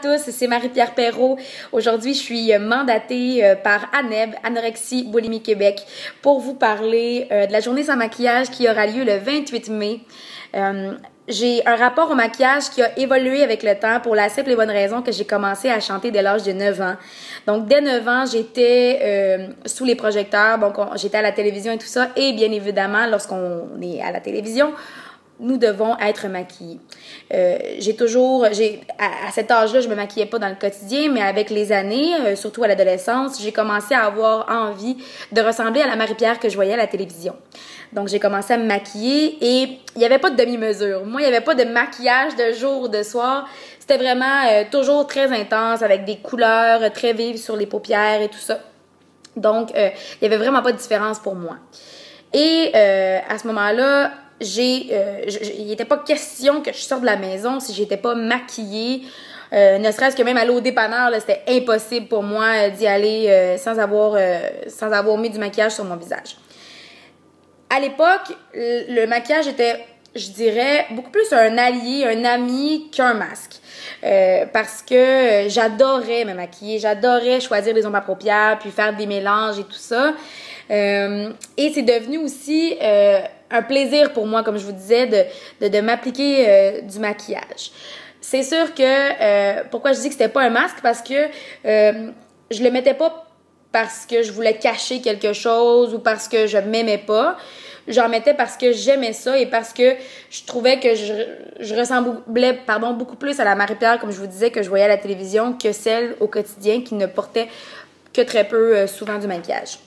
tous, c'est Marie-Pierre Perrault. Aujourd'hui, je suis mandatée par ANEB, Anorexie Boulimie Québec, pour vous parler de la journée sans maquillage qui aura lieu le 28 mai. J'ai un rapport au maquillage qui a évolué avec le temps pour la simple et bonne raison que j'ai commencé à chanter dès l'âge de 9 ans. Donc, dès 9 ans, j'étais sous les projecteurs, donc j'étais à la télévision et tout ça. Et bien évidemment, lorsqu'on est à la télévision, nous devons être maquillés. À cet âge-là, je me maquillais pas dans le quotidien, mais avec les années, surtout à l'adolescence, j'ai commencé à avoir envie de ressembler à la Marie-Pierre que je voyais à la télévision. Donc, j'ai commencé à me maquiller et il n'y avait pas de demi-mesure. Moi, il n'y avait pas de maquillage de jour ou de soir. C'était vraiment toujours très intense avec des couleurs très vives sur les paupières et tout ça. Donc, il n'y avait vraiment pas de différence pour moi. Et à ce moment-là, il n'était pas question que je sorte de la maison si j'étais pas maquillée. Ne serait-ce que même aller au dépanneur, là, c'était impossible pour moi d'y aller sans avoir mis du maquillage sur mon visage. À l'époque, le maquillage était, je dirais, beaucoup plus un allié, un ami qu'un masque. Parce que j'adorais me maquiller, j'adorais choisir les ombres à paupières, puis faire des mélanges et tout ça. Et c'est devenu aussi un plaisir pour moi, comme je vous disais, de m'appliquer du maquillage. C'est sûr que, pourquoi je dis que c'était pas un masque, parce que je le mettais pas parce que je voulais cacher quelque chose ou parce que je m'aimais pas. J'en mettais parce que j'aimais ça et parce que je trouvais que je ressemblais beaucoup plus à la Marie-Pierre, comme je vous disais, que je voyais à la télévision, que celle au quotidien qui ne portait que très peu souvent du maquillage.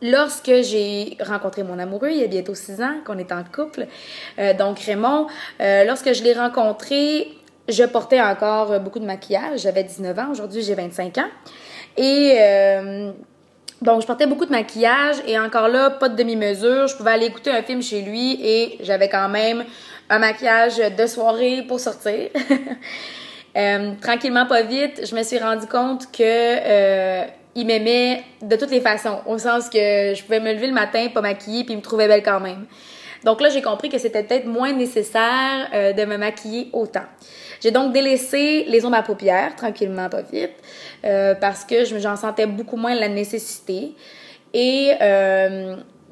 Lorsque j'ai rencontré mon amoureux, il y a bientôt 6 ans qu'on est en couple, donc Raymond, lorsque je l'ai rencontré, je portais encore beaucoup de maquillage. J'avais 19 ans, aujourd'hui j'ai 25 ans. Et donc je portais beaucoup de maquillage et encore là, pas de demi-mesure. Je pouvais aller écouter un film chez lui et j'avais quand même un maquillage de soirée pour sortir. Tranquillement, pas vite, je me suis rendu compte que il m'aimait de toutes les façons, au sens que je pouvais me lever le matin, pas maquillée, puis il me trouvait belle quand même. Donc là, j'ai compris que c'était peut-être moins nécessaire de me maquiller autant. J'ai donc délaissé les ombres à paupières, tranquillement, pas vite, parce que j'en sentais beaucoup moins la nécessité. Et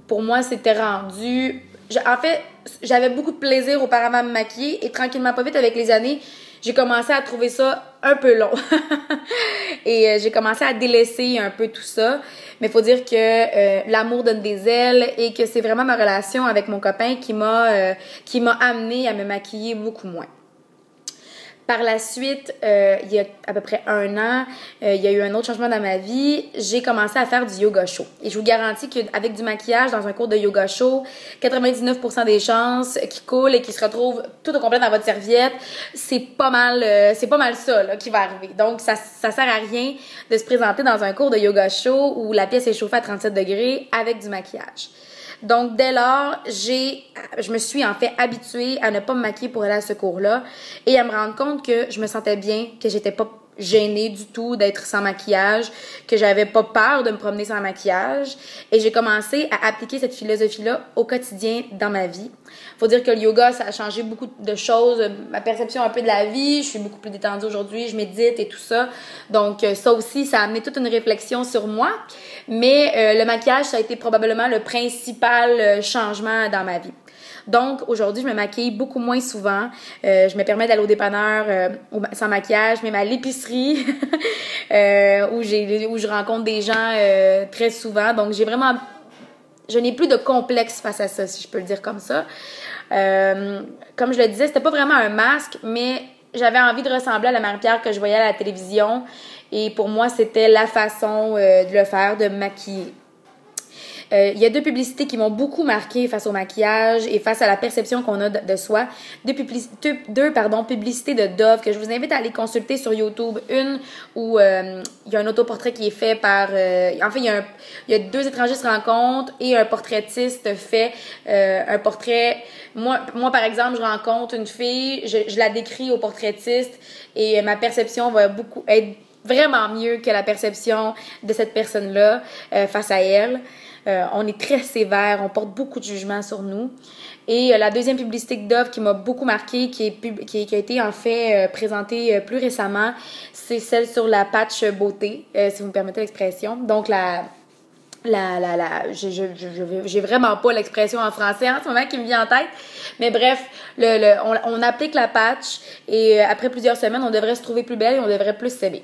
pour moi, c'était rendu... En fait, j'avais beaucoup de plaisir auparavant à me maquiller et tranquillement, pas vite, avec les années, j'ai commencé à trouver ça un peu long. Et j'ai commencé à délaisser un peu tout ça. Mais il faut dire que l'amour donne des ailes et que c'est vraiment ma relation avec mon copain qui m'a amenée à me maquiller beaucoup moins. Par la suite, il y a à peu près 1 an, il y a eu un autre changement dans ma vie. J'ai commencé à faire du yoga chaud. Et je vous garantis qu'avec du maquillage dans un cours de yoga chaud, 99% des chances qui coulent et qui se retrouvent tout au complet dans votre serviette, c'est pas mal ça là, qui va arriver. Donc, ça sert à rien de se présenter dans un cours de yoga chaud où la pièce est chauffée à 37 degrés avec du maquillage. Donc, dès lors, je me suis en fait habituée à ne pas me maquiller pour aller à ce cours-là et à me rendre compte que je me sentais bien, que j'étais pas gênée du tout d'être sans maquillage, que j'avais pas peur de me promener sans maquillage et j'ai commencé à appliquer cette philosophie-là au quotidien dans ma vie. Faut dire que le yoga, ça a changé beaucoup de choses, ma perception un peu de la vie, je suis beaucoup plus détendue aujourd'hui, je médite et tout ça. Donc ça aussi, ça a amené toute une réflexion sur moi, mais le maquillage, ça a été probablement le principal changement dans ma vie. Donc, aujourd'hui, je me maquille beaucoup moins souvent. Je me permets d'aller au dépanneur sans maquillage, même à l'épicerie où je rencontre des gens très souvent. Donc, je n'ai plus de complexe face à ça, si je peux le dire comme ça. Comme je le disais, c'était pas vraiment un masque, mais j'avais envie de ressembler à la Marie-Pierre que je voyais à la télévision. Et pour moi, c'était la façon de le faire, de me maquiller. Il y a 2 publicités qui m'ont beaucoup marqué face au maquillage et face à la perception qu'on a de soi. Deux publicités de Dove que je vous invite à aller consulter sur YouTube. Une où il y a un autoportrait qui est fait par... en fait, il y a 2 étrangers se rencontrent et un portraitiste fait un portrait. Moi, par exemple, je rencontre une fille, je la décris au portraitiste et ma perception va beaucoup être vraiment mieux que la perception de cette personne-là face à elle. On est très sévère, on porte beaucoup de jugement sur nous. Et la deuxième publicité de Dove qui m'a beaucoup marquée, qui a été en fait présentée plus récemment, c'est celle sur la patch beauté, si vous me permettez l'expression. Donc j'ai vraiment pas l'expression en français en ce moment qui me vient en tête. Mais bref, on applique la patch et après plusieurs semaines, on devrait se trouver plus belle et on devrait plus s'aimer.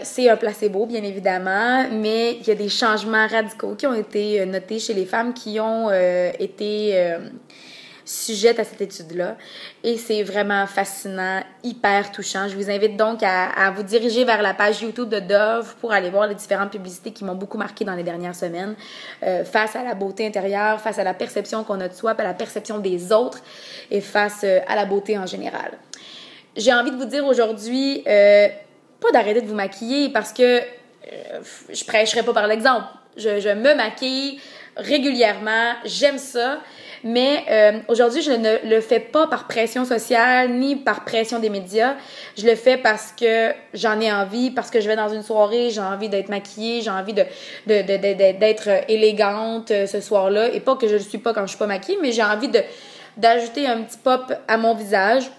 C'est un placebo, bien évidemment, mais il y a des changements radicaux qui ont été notés chez les femmes qui ont été sujettes à cette étude-là. Et c'est vraiment fascinant, hyper touchant. Je vous invite donc à vous diriger vers la page YouTube de Dove pour aller voir les différentes publicités qui m'ont beaucoup marqué dans les dernières semaines face à la beauté intérieure, face à la perception qu'on a de soi, à la perception des autres et face à la beauté en général. J'ai envie de vous dire aujourd'hui... pas d'arrêter de vous maquiller parce que je prêcherai pas par l'exemple. Je me maquille régulièrement, j'aime ça, mais aujourd'hui, je ne le fais pas par pression sociale ni par pression des médias. Je le fais parce que j'en ai envie, parce que je vais dans une soirée, j'ai envie d'être maquillée, j'ai envie d'être élégante ce soir-là. Et pas que je le suis pas quand je suis pas maquillée, mais j'ai envie d'ajouter un petit pop à mon visage.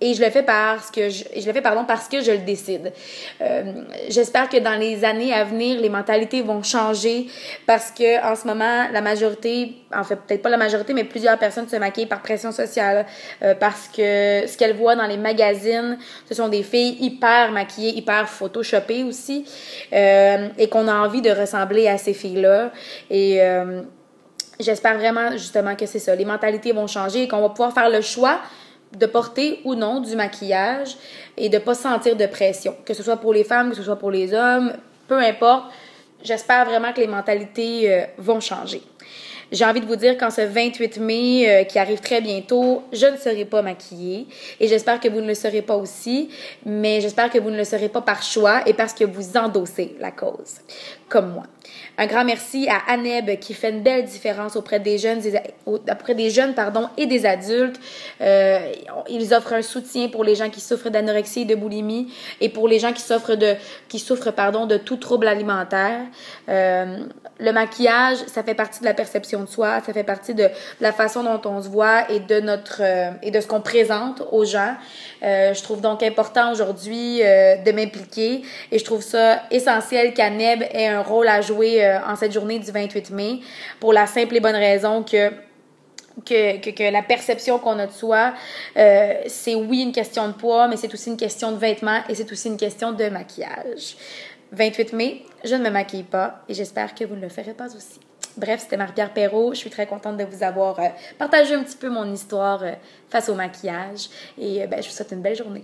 Et je le fais parce que je le décide. J'espère que dans les années à venir, les mentalités vont changer parce que en ce moment, la majorité, en fait peut-être pas la majorité, mais plusieurs personnes se maquillent par pression sociale parce que ce qu'elles voient dans les magazines, ce sont des filles hyper maquillées, hyper photoshopées aussi, et qu'on a envie de ressembler à ces filles-là. Et j'espère vraiment justement que c'est ça. Les mentalités vont changer et qu'on va pouvoir faire le choix de porter ou non du maquillage et de ne pas sentir de pression. Que ce soit pour les femmes, que ce soit pour les hommes, peu importe. J'espère vraiment que les mentalités vont changer. J'ai envie de vous dire qu'en ce 28 mai, qui arrive très bientôt, je ne serai pas maquillée et j'espère que vous ne le serez pas aussi, mais j'espère que vous ne le serez pas par choix et parce que vous endossez la cause, comme moi. Un grand merci à Aneb qui fait une belle différence auprès des jeunes, et des adultes. Ils offrent un soutien pour les gens qui souffrent d'anorexie et de boulimie et pour les gens qui souffrent de tout trouble alimentaire. Le maquillage, ça fait partie de la perception de soi, ça fait partie de la façon dont on se voit et de ce qu'on présente aux gens. Je trouve donc important aujourd'hui de m'impliquer et je trouve ça essentiel qu'Aneb ait un rôle à jouer en cette journée du 28 mai pour la simple et bonne raison que la perception qu'on a de soi, c'est oui une question de poids, mais c'est aussi une question de vêtements et c'est aussi une question de maquillage. 28 mai, je ne me maquille pas et j'espère que vous ne le ferez pas aussi. Bref, c'était Marie-Pierre Perrault. Je suis très contente de vous avoir partagé un petit peu mon histoire face au maquillage et je vous souhaite une belle journée.